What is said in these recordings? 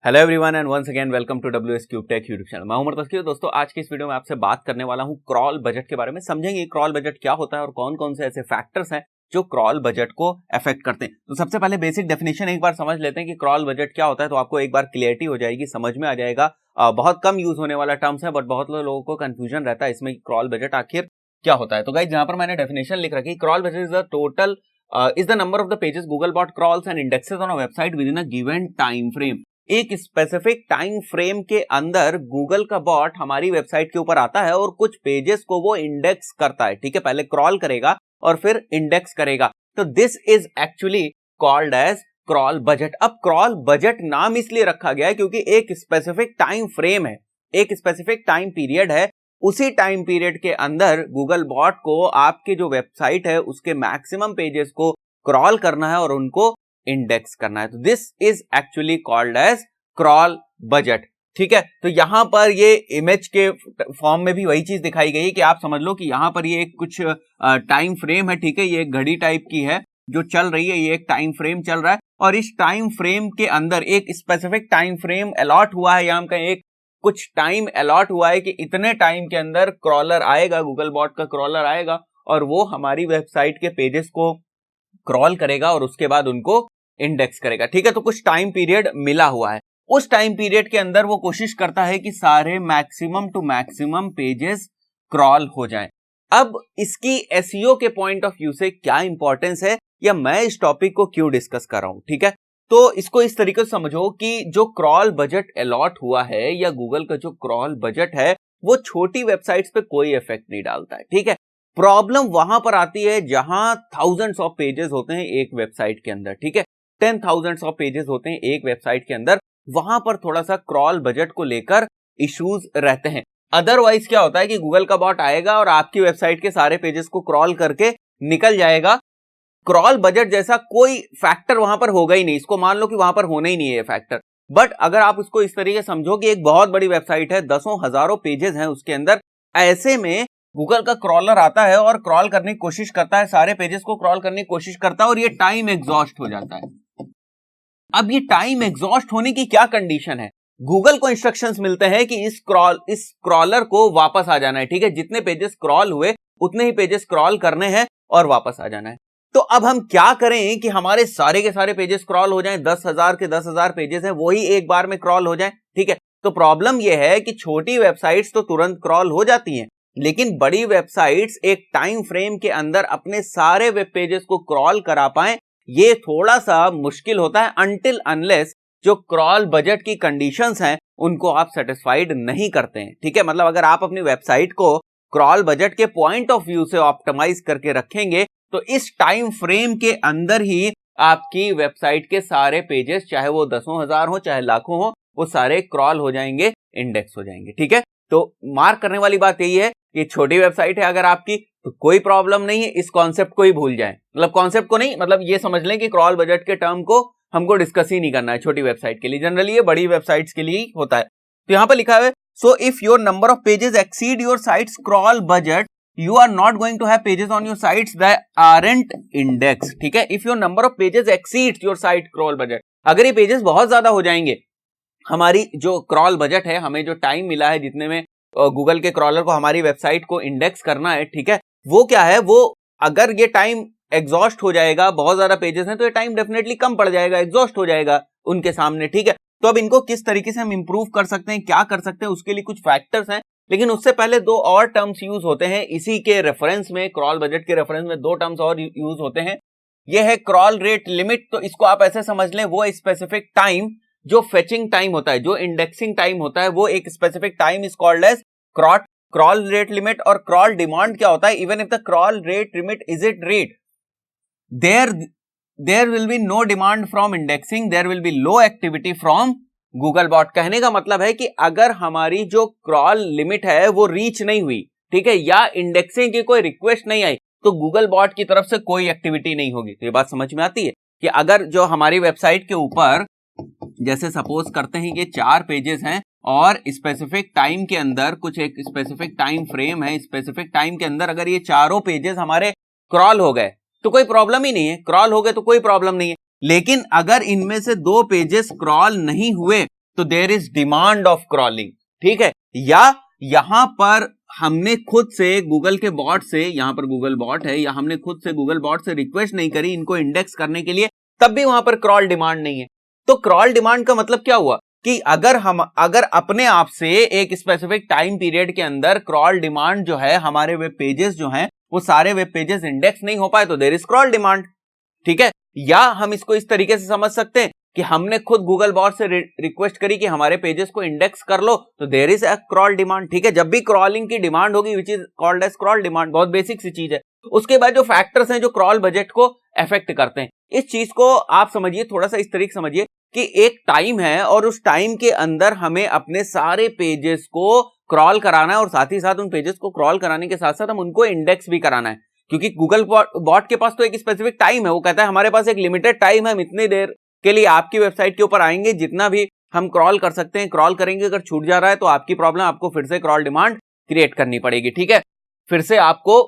Hello everyone and once again welcome to WS cube tech YouTube channel. मैं उमर तस्कीर। दोस्तों आज की इस वीडियो में आपसे बात करने वाला हूं क्रॉल बजट के बारे में। समझेंगे क्रॉल बजट क्या होता है और कौन कौन से ऐसे फैक्टर्स हैं जो क्रॉल बजट को अफेक्ट करते हैं। तो सबसे पहले बेसिक डेफिनेशन एक बार समझ लेते हैं कि क्रॉल बजट क्या होता है, तो आपको एक बार क्लियरिटी हो जाएगी, समझ में आ जाएगा। बहुत कम यूज होने वाला टर्म्स है बट बहुत लोगों को कंफ्यूजन रहता है इसमें क्रॉल बजट आखिर क्या होता है। तो गाइस यहाँ पर मैंने डेफिनेशन लिख रखी, crawl budget is the total is the number of the pages Google bot crawls and indexes on a website within a given time frame। एक स्पेसिफिक टाइम फ्रेम के अंदर गूगल का बॉट हमारी वेबसाइट के ऊपर आता है और कुछ पेजेस को वो इंडेक्स करता है। ठीक है, पहले क्रॉल करेगा और फिर इंडेक्स करेगा। तो this is actually called as crawl budget. अब क्रॉल बजट नाम इसलिए रखा गया है क्योंकि एक स्पेसिफिक टाइम फ्रेम है, एक स्पेसिफिक टाइम पीरियड है। उसी टाइम पीरियड के अंदर गूगल बॉट को आपके जो वेबसाइट है उसके मैक्सिमम पेजेस को क्रॉल करना है और उनको इंडेक्स करना है। तो this is actually called as crawl budget. ठीक है, तो यहां पर ये इमेज के फॉर्म में भी वही चीज दिखाई गई है कि आप समझ लो कि यहां पर ये कुछ टाइम फ्रेम है। ठीक है, ये एक घड़ी टाइप की है जो चल रही है, ये एक टाइम फ्रेम चल रहा है और इस टाइम फ्रेम के अंदर एक स्पेसिफिक टाइम फ्रेम अलॉट हुआ है, यहां का एक कुछ टाइम अलॉट हुआ है कि इतने टाइम के अंदर क्रॉलर आएगा, गूगल बॉट का क्रॉलर आएगा और वो हमारी वेबसाइट के पेजेस को क्रॉल करेगा और उसके बाद उनको इंडेक्स करेगा। ठीक है, तो कुछ टाइम पीरियड मिला हुआ है। उस टाइम पीरियड के अंदर वो कोशिश करता है कि सारे maximum to maximum pages crawl हो जाएं। अब इसकी एसईओ के पॉइंट ऑफ व्यू से क्या इंपॉर्टेंस है या मैं इस टॉपिक को क्यों डिस्कस कर रहा हूं। ठीक है, तो इसको इस तरीके से समझो कि जो क्रॉल बजट अलॉट हुआ है या गूगल का जो क्रॉल बजट है वो छोटी वेबसाइट्स पे कोई इफेक्ट नहीं डालता है। ठीक है, प्रॉब्लम वहां पर आती है जहां थाउजेंड्स ऑफ पेजेस होते हैं एक वेबसाइट के अंदर। ठीक है, 10,000 ऑफ पेजेस होते हैं एक वेबसाइट के अंदर, वहां पर थोड़ा सा क्रॉल बजट को लेकर इश्यूज रहते हैं। अदरवाइज क्या होता है कि गूगल का बॉट आएगा और आपकी वेबसाइट के सारे पेजेस को क्रॉल करके निकल जाएगा। क्रॉल बजट जैसा कोई फैक्टर वहां पर होगा ही नहीं, इसको मान लो कि वहां पर होना ही नहीं है ये फैक्टर। बट अगर आप उसको इस तरीके से समझो कि एक बहुत बड़ी वेबसाइट है, दसों हजारों पेजेस हैं उसके अंदर, ऐसे में गूगल का क्रॉलर आता है और क्रॉल करने की कोशिश करता है, सारे पेजेस को क्रॉल करने की कोशिश करता है और ये टाइम एग्जॉस्ट हो जाता है। अब ये टाइम एग्जॉस्ट होने की क्या कंडीशन है, गूगल को इंस्ट्रक्शंस मिलते हैं कि इस क्रॉलर को वापस आ जाना है। ठीक है, जितने पेजेस क्रॉल हुए उतने ही पेजेस क्रॉल करने हैं और वापस आ जाना है। तो अब हम क्या करें कि हमारे सारे के सारे पेजेस क्रॉल हो जाएं, 10,000 के 10,000 पेजेस हैं वही एक बार में क्रॉल हो जाएं। ठीक है, तो प्रॉब्लम यह है कि छोटी वेबसाइट्स तो तुरंत क्रॉल हो जाती हैं, लेकिन बड़ी वेबसाइट्स एक टाइम फ्रेम के अंदर अपने सारे वेब पेजेस को क्रॉल करा पाएं, ये थोड़ा सा मुश्किल होता है अनटिल अनलेस जो क्रॉल बजट की कंडीशंस हैं उनको आप सेटिस्फाइड नहीं करते हैं। ठीक है, मतलब अगर आप अपनी वेबसाइट को क्रॉल बजट के पॉइंट ऑफ व्यू से ऑप्टिमाइज करके रखेंगे तो इस टाइम फ्रेम के अंदर ही आपकी वेबसाइट के सारे पेजेस, चाहे वो दसों हजार हो चाहे लाखों हो, वो सारे क्रॉल हो जाएंगे, इंडेक्स हो जाएंगे। ठीक है, तो मार्क करने वाली बात यही है कि छोटी वेबसाइट है अगर आपकी तो कोई प्रॉब्लम नहीं है, इस कॉन्सेप्ट को ही भूल जाएं। मतलब कॉन्सेप्ट को नहीं, मतलब ये समझ लें कि क्रॉल बजट के टर्म को हमको डिस्कस ही नहीं करना है छोटी वेबसाइट के लिए, जनरली ये बड़ी वेबसाइट्स के लिए ही होता है। तो यहां पर लिखा है so if your number of pages exceed your sites crawl budget you are not going to have pages on your sites that aren't indexed। ठीक है, if your number of pages exceeds your site crawl budget, अगर ये pages बहुत ज्यादा हो जाएंगे, हमारी जो क्रॉल बजट है, हमें जो टाइम मिला है जितने में गूगल के क्रॉलर को हमारी वेबसाइट को इंडेक्स करना है, ठीक है, वो क्या है, वो अगर ये टाइम एग्जॉस्ट हो जाएगा, बहुत ज्यादा पेजेस हैं तो ये टाइम डेफिनेटली कम पड़ जाएगा, एग्जॉस्ट हो जाएगा उनके सामने। ठीक है, तो अब इनको किस तरीके से हम इंप्रूव कर सकते हैं, क्या कर सकते हैं, उसके लिए कुछ फैक्टर्स हैं, लेकिन उससे पहले दो और टर्म्स यूज होते हैं इसी के रेफरेंस में, क्रॉल बजट के रेफरेंस में दो टर्म्स और यूज होते हैं। यह है क्रॉल रेट लिमिट। तो इसको आप ऐसे समझ लें, वो स्पेसिफिक टाइम जो फेचिंग टाइम होता है, जो इंडेक्सिंग टाइम होता है, वो एक specific time is called as crawl rate limit. और क्रॉल डिमांड क्या होता है, even if the crawl rate limit is it read, there will be no demand from indexing, there will be low activity from Google bot. कहने का मतलब है कि अगर हमारी जो क्रॉल लिमिट है वो रीच नहीं हुई, ठीक है, या इंडेक्सिंग की कोई रिक्वेस्ट नहीं आई, तो गूगल बॉट की तरफ से कोई एक्टिविटी नहीं होगी। तो ये बात समझ में आती है कि अगर जो हमारी वेबसाइट के ऊपर, जैसे सपोज करते हैं ये 4 पेजेस हैं और स्पेसिफिक टाइम के अंदर कुछ एक स्पेसिफिक टाइम फ्रेम है, स्पेसिफिक टाइम के अंदर अगर ये चारों पेजेस हमारे क्रॉल हो गए तो कोई प्रॉब्लम ही नहीं है, क्रॉल हो गए तो कोई प्रॉब्लम नहीं है। लेकिन अगर इनमें से 2 पेजेस क्रॉल नहीं हुए तो there is demand of crawling, ठीक है। या यहां पर हमने खुद से गूगल के बॉट से, यहां पर गूगल बॉट है, या हमने खुद से गूगल बॉट से रिक्वेस्ट नहीं करी इनको इंडेक्स करने के लिए, तब भी वहां पर क्रॉल डिमांड नहीं है। तो क्रॉल डिमांड का मतलब क्या हुआ कि अगर अपने आप से एक स्पेसिफिक टाइम पीरियड के अंदर क्रॉल डिमांड जो है, हमारे वेब पेजेस जो हैं वो सारे वेब पेजेस इंडेक्स नहीं हो पाए, तो देयर इज क्रॉल डिमांड, ठीक है। या हम इसको इस तरीके से समझ सकते हैं कि हमने खुद गूगल बॉट से रिक्वेस्ट करी कि हमारे पेजेस को इंडेक्स कर लो, तो there is a crawl demand, ठीक है। जब भी क्रॉलिंग की डिमांड होगी which is called as crawl demand, बहुत बेसिक सी चीज है। उसके बाद जो फैक्टर्स हैं जो क्रॉल बजट को अफेक्ट करते हैं, इस चीज को आप समझिए, थोड़ा सा इस तरीके समझिए कि एक टाइम है और उस टाइम के अंदर हमें अपने सारे पेजेस को क्रॉल कराना है, और साथ ही साथ उन पेजेस को क्रॉल कराने के साथ साथ हम उनको इंडेक्स भी कराना है, क्योंकि गूगल बॉट के पास तो एक स्पेसिफिक टाइम है, वो कहता है हमारे पास एक लिमिटेड टाइम है, हम इतनी देर के लिए आपकी वेबसाइट के ऊपर आएंगे, जितना भी हम क्रॉल कर सकते हैं क्रॉल करेंगे, अगर छूट जा रहा है तो आपकी प्रॉब्लम, आपको फिर से क्रॉल डिमांड क्रिएट करनी पड़ेगी, ठीक है। फिर से आपको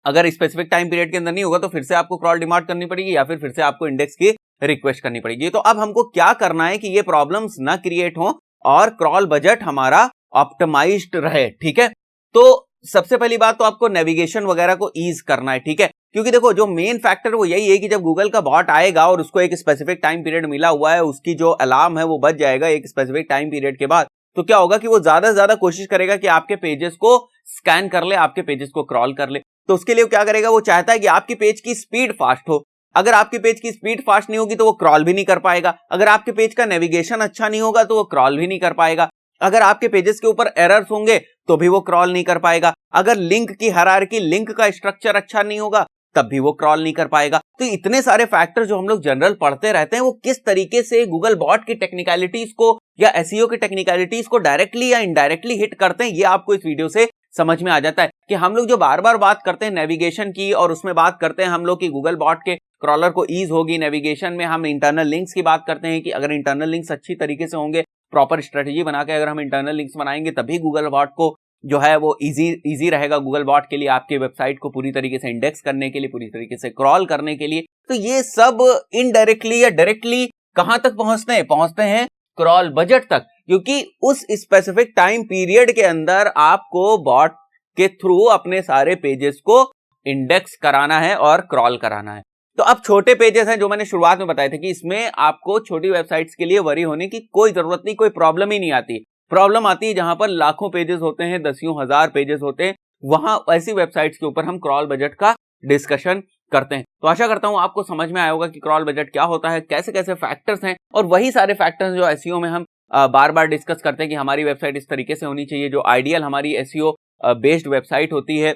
अगर स्पेसिफिक टाइम पीरियड के अंदर नहीं होगा तो फिर से आपको क्रॉल डिमांड करनी पड़ेगी, या फिर से आपको इंडेक्स की रिक्वेस्ट करनी पड़ेगी। तो अब हमको क्या करना है कि ये प्रॉब्लम्स ना क्रिएट हो और क्रॉल बजट हमारा ऑप्टिमाइज्ड रहे, ठीक है। तो सबसे पहली बात तो आपको नेविगेशन वगैरह को ईज करना है, ठीक है, क्योंकि देखो जो मेन फैक्टर वो यही है कि जब गूगल का बॉट आएगा और उसको एक स्पेसिफिक टाइम पीरियड मिला हुआ है, उसकी जो अलार्म है वो बज जाएगा एक स्पेसिफिक टाइम पीरियड के बाद, तो क्या होगा कि वो ज्यादा से ज्यादा कोशिश करेगा कि आपके पेजेस को स्कैन कर ले, आपके पेजेस को क्रॉल कर ले। तो उसके लिए क्या करेगा, वो चाहता है कि आपकी पेज की स्पीड फास्ट हो। अगर आपके पेज की स्पीड फास्ट नहीं होगी तो वो क्रॉल भी नहीं कर पाएगा। अगर आपके पेज का नेविगेशन अच्छा नहीं होगा तो वो क्रॉल भी नहीं कर पाएगा। अगर आपके पेजेस के ऊपर एरर्स होंगे तो भी वो क्रॉल नहीं कर पाएगा। अगर लिंक की हायरार्की, लिंक का स्ट्रक्चर अच्छा नहीं होगा तब भी वो क्रॉल नहीं कर पाएगा। तो इतने सारे फैक्टर जो हम लोग जनरल पढ़ते रहते हैं, वो किस तरीके से गूगल बॉट की टेक्निकलिटीज को या एसईओ की टेक्निकलिटीज को डायरेक्टली या इनडायरेक्टली हिट करते हैं, ये आपको इस वीडियो से समझ में आ जाता है। कि हम लोग जो बार बार बात करते हैं नेविगेशन की, और उसमें बात करते हैं हम लोग की गूगल बॉट के क्रॉलर को ईज होगी, नेविगेशन में हम इंटरनल लिंक्स की बात करते हैं कि अगर इंटरनल लिंक्स अच्छी तरीके से होंगे, प्रॉपर स्ट्रेटेजी बना के अगर हम इंटरनल लिंक्स बनाएंगे तभी गूगल बॉट को जो है वो इजी रहेगा गूगल बॉट के लिए आपके वेबसाइट को पूरी तरीके से इंडेक्स करने के लिए, पूरी तरीके से क्रॉल करने के लिए। तो ये सब इनडायरेक्टली या डायरेक्टली कहां तक पहुंचते हैं क्रॉल बजट तक, क्योंकि उस स्पेसिफिक टाइम पीरियड के अंदर आपको बॉट के थ्रू अपने सारे पेजेस को इंडेक्स कराना है और क्रॉल कराना है। तो अब छोटे पेजेस हैं जो मैंने शुरुआत में बताए थे कि इसमें आपको छोटी वेबसाइट्स के लिए वरी होने की कोई जरूरत नहीं, कोई प्रॉब्लम ही नहीं आती। प्रॉब्लम आती है जहां पर लाखों पेजेस होते हैं, दसियों हजार पेजेस होते हैं, वहां ऐसी वेबसाइट्स के ऊपर हम क्रॉल बजट का डिस्कशन करते हैं। तो आशा करता हूं आपको समझ में आया होगा कि क्रॉल बजट क्या होता है, कैसे कैसे फैक्टर्स हैं, और वही सारे फैक्टर्स जो एसईओ में हम बार बार डिस्कस करते हैं कि हमारी वेबसाइट इस तरीके से होनी चाहिए, जो आइडियल हमारी एसईओ बेस्ड वेबसाइट होती है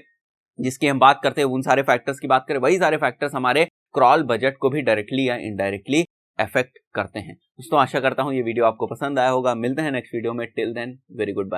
जिसकी हम बात करते हैं, उन सारे फैक्टर्स की बात करें, वही सारे फैक्टर्स हमारे क्रॉल बजट को भी डायरेक्टली या इनडायरेक्टली अफेक्ट करते हैं। दोस्तों आशा करता हूं ये वीडियो आपको पसंद आया होगा। मिलते हैं नेक्स्ट वीडियो में। Till then very good bye.